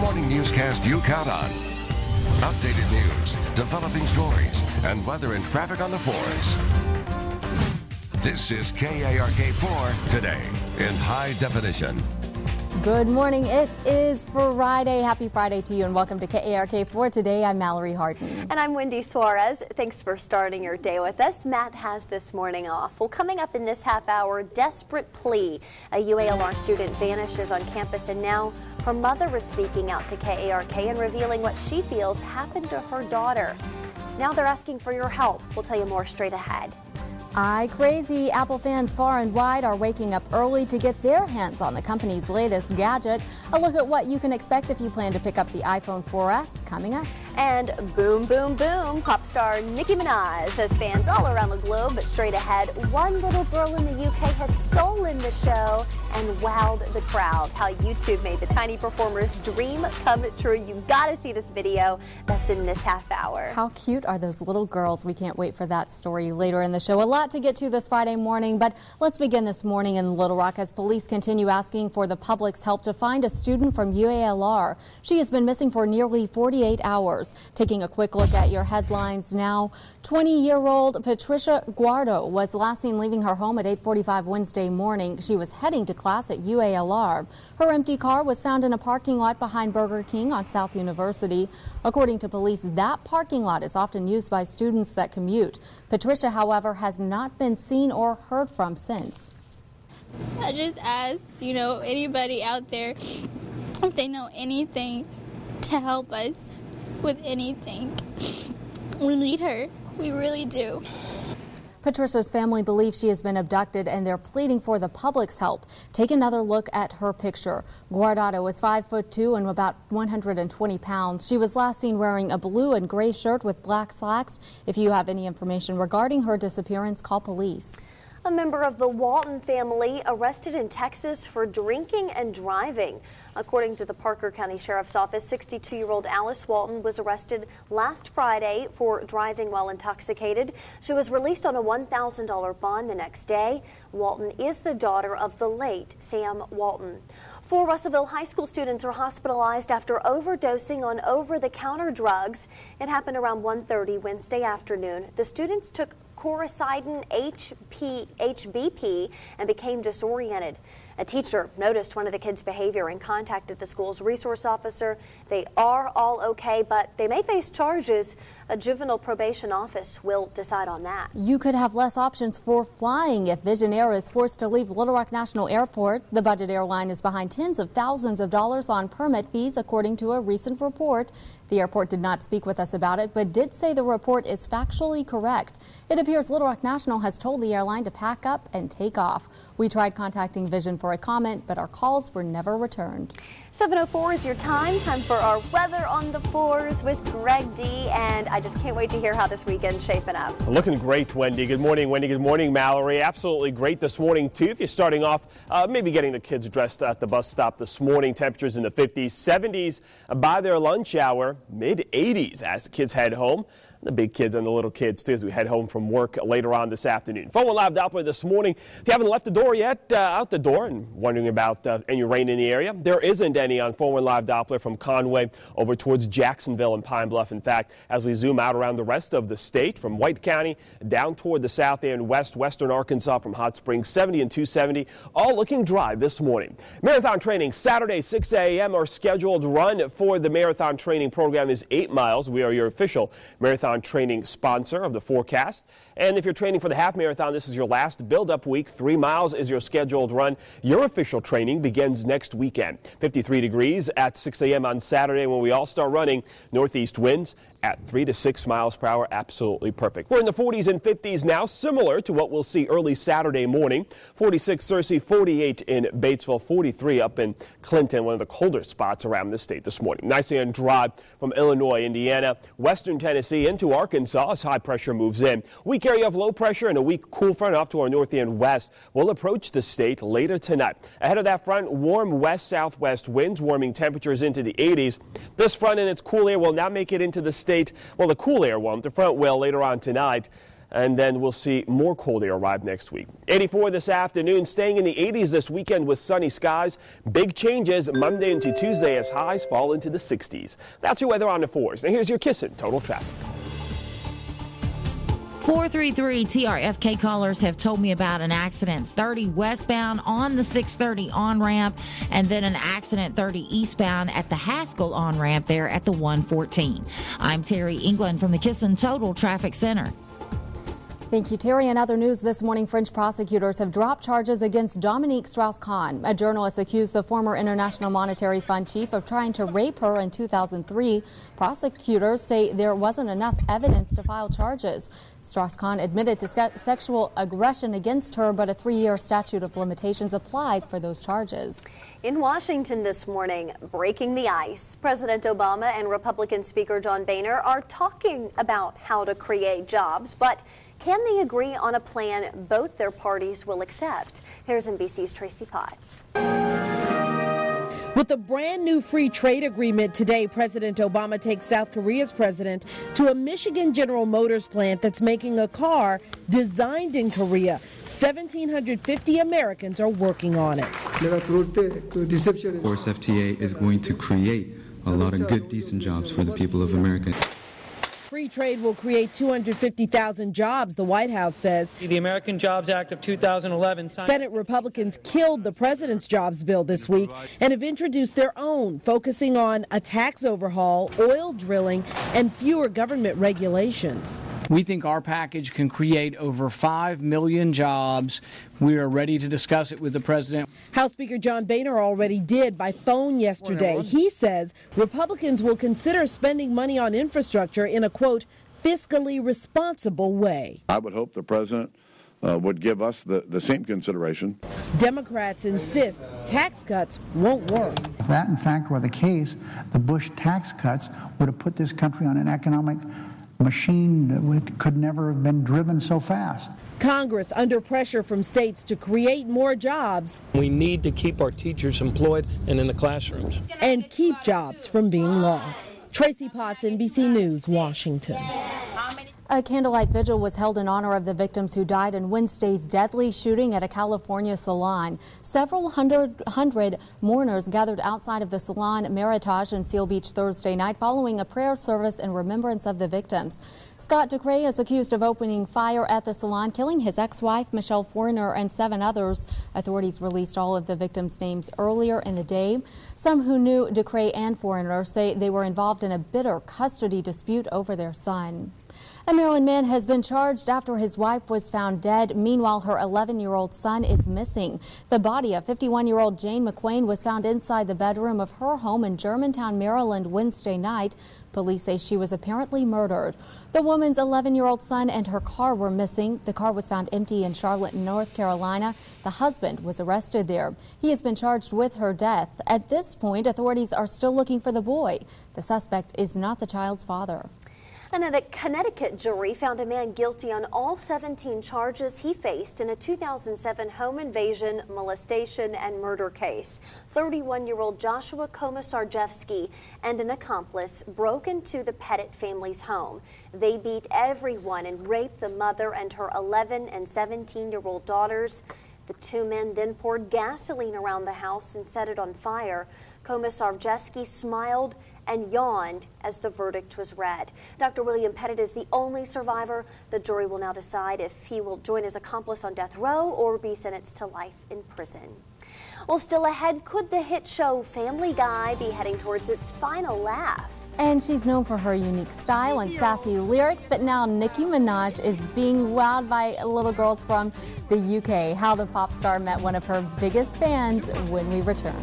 morning newscast you count on. Updated news, developing stories, and weather and traffic on the 4s. This is KARK4 Today in high definition. Good morning. It is Friday. Happy Friday to you and welcome to KARK4 Today. I'm Mallory Harden. And I'm Wendy Suarez. Thanks for starting your day with us. Matt has this morning off. Well, coming up in this half hour, desperate plea. A UALR student vanishes on campus and now her mother is speaking out to KARK and revealing what she feels happened to her daughter. Now they're asking for your help. We'll tell you more straight ahead. Crazy. Apple fans far and wide are waking up early to get their hands on the company's latest gadget. A look at what you can expect if you plan to pick up the iPhone 4S coming up. And boom, boom, boom, pop star Nicki Minaj has fans all around the globe. But straight ahead, one little girl in the UK has stolen the show and wowed the crowd. How YouTube made the tiny performer's dream come true. You gotta see this video. That's in this half hour. How cute are those little girls? We can't wait for that story later in the show. A lot to get to this Friday morning, but let's begin this morning in Little Rock as police continue asking for the public's help to find a student from UALR. She has been missing for nearly 48 hours. Taking a quick look at your headlines now. 20-year-old Patricia Guardo was last seen leaving her home at 8:45 Wednesday morning. She was heading to class at UALR. Her empty car was found in a parking lot behind Burger King on South University. According to police, that parking lot is often used by students that commute. Patricia, however, has not been seen or heard from since. I just ask, anybody out there if they know anything to help us with anything. We need her. We really do. Patricia's family believes she has been abducted and they're pleading for the public's help. Take another look at her picture. Guardado is 5'2" and about 120 pounds. She was last seen wearing a blue and gray shirt with black slacks. If you have any information regarding her disappearance, call police. A member of the Walton family arrested in Texas for drinking and driving. According to the Parker County Sheriff's Office, 62-year-old Alice Walton was arrested last Friday for driving while intoxicated. She was released on a $1,000 bond the next day. Walton is the daughter of the late Sam Walton. 4 Russellville High School students are hospitalized after overdosing on over-the-counter drugs. It happened around 1:30 Wednesday afternoon. The students took Coracidin HBP and became disoriented. A teacher noticed one of the kids' behavior and contacted the school's resource officer. They are all okay, but they may face charges. A juvenile probation office will decide on that. You could have less options for flying if Vision Air is forced to leave Little Rock National Airport. The budget airline is behind tens of thousands of dollars on permit fees, according to a recent report. The airport did not speak with us about it, but did say the report is factually correct. It appears Little Rock National has told the airline to pack up and take off. We tried contacting Vision for a comment, but our calls were never returned. 7:04 is your time for our weather on the 4s with Greg D. And I just can't wait to hear how this weekend's shaping up. Looking great, Wendy. Good morning, Wendy. Good morning, Mallory. Absolutely great this morning, too. If you're starting off, maybe getting the kids dressed at the bus stop this morning. Temperatures in the 50s, 70s by their lunch hour, mid-80s as the kids head home. The big kids and the little kids, too, as we head home from work later on this afternoon. 4-1 Live Doppler this morning. If you haven't left the door yet, out the door and wondering about any rain in the area, there isn't any on 4-1 Live Doppler from Conway over towards Jacksonville and Pine Bluff. In fact, as we zoom out around the rest of the state, from White County down toward the south and western Arkansas from Hot Springs, 70 and 270, all looking dry this morning. Marathon training Saturday, 6 a.m. Our scheduled run for the marathon training program is 8 miles. We are your official marathon training sponsor of the forecast. And if you're training for the half marathon, this is your last build-up week. 3 miles is your scheduled run. Your official training begins next weekend. 53 degrees at 6 a.m. on Saturday when we all start running. Northeast winds at 3 to 6 miles per hour. Absolutely perfect. We're in the 40s and 50s now, similar to what we'll see early Saturday morning. 46 Searcy, 48 in Batesville, 43 up in Clinton, one of the colder spots around the state this morning. Nice and dry from Illinois, Indiana, western Tennessee into Arkansas as high pressure moves in. Weak area of low pressure and a weak cool front off to our north and west will approach the state later tonight. Ahead of that front, warm west-southwest winds, warming temperatures into the 80s. This front and its cool air will now make it into the state. Well, the cool air won't. The front will later on tonight. and then we'll see more cold air arrive next week. 84 this afternoon, staying in the 80s this weekend with sunny skies. Big changes Monday into Tuesday as highs fall into the 60s. That's your weather on the 4s. Now here's your Kissin' Total Traffic. 433 TRFK callers have told me about an accident 30 westbound on the 630 on-ramp, and then an accident 30 eastbound at the Haskell on-ramp there at the 114. I'm Terry England from the Kissin' Total Traffic Center. Thank you, Terry. In other news this morning, French prosecutors have dropped charges against Dominique Strauss-Kahn. A journalist accused the former International Monetary Fund chief of trying to rape her in 2003. Prosecutors say there wasn't enough evidence to file charges. Strauss-Kahn admitted to sexual aggression against her, but a 3-year statute of limitations applies for those charges. In Washington this morning, breaking the ice, President Obama and Republican Speaker John Boehner are talking about how to create jobs, but can they agree on a plan both their parties will accept? Here's NBC's Tracy Potts. With a brand new free trade agreement today, President Obama takes South Korea's president to a Michigan General Motors plant that's making a car designed in Korea. 1,750 Americans are working on it. Of course, FTA is going to create a lot of good, decent jobs for the people of America. Free trade will create 250,000 jobs, the White House says. The American Jobs Act of 2011. Senate Republicans killed the president's jobs bill this week and have introduced their own, focusing on a tax overhaul, oil drilling, and fewer government regulations. We think our package can create over 5 million jobs. We are ready to discuss it with the president. House Speaker John Boehner already did by phone yesterday. He says Republicans will consider spending money on infrastructure in a, quote, fiscally responsible way. I would hope the president would give us the same consideration. Democrats insist tax cuts won't work. If that, in fact, were the case, the Bush tax cuts would have put this country on an economic machine that could never have been driven so fast. Congress under pressure from states to create more jobs. We need to keep our teachers employed and in the classrooms. And keep jobs from being lost. Tracy Potts, NBC News, Washington. A candlelight vigil was held in honor of the victims who died in Wednesday's deadly shooting at a California salon. Several hundred mourners gathered outside of the Salon Meritage in Seal Beach Thursday night following a prayer service in remembrance of the victims. Scott DeCray is accused of opening fire at the salon, killing his ex-wife, Michelle Foreigner, and 7 others. Authorities released all of the victims' names earlier in the day. Some who knew DeCray and Foreigner say they were involved in a bitter custody dispute over their son. A Maryland man has been charged after his wife was found dead. Meanwhile, her 11-year-old son is missing. The body of 51-year-old Jane McQuain was found inside the bedroom of her home in Germantown, Maryland, Wednesday night. Police say she was apparently murdered. The woman's 11-year-old son and her car were missing. The car was found empty in Charlotte, North Carolina. The husband was arrested there. He has been charged with her death. At this point, authorities are still looking for the boy. The suspect is not the child's father. And a Connecticut jury found a man guilty on all 17 charges he faced in a 2007 home invasion, molestation, and murder case. 31-year-old Joshua Komisarjevsky and an accomplice broke into the Pettit family's home. They beat everyone and raped the mother and her 11 and 17-year-old daughters. The 2 men then poured gasoline around the house and set it on fire. Komisarjevsky smiled and yawned as the verdict was read. Dr. William Pettit is the only survivor. The jury will now decide if he will join his accomplice on death row or be sentenced to life in prison. Well, still ahead, could the hit show Family Guy be heading towards its final laugh? And she's known for her unique style and sassy lyrics, but now Nicki Minaj is being wowed by little girls from the UK. How the pop star met one of her biggest fans when we return.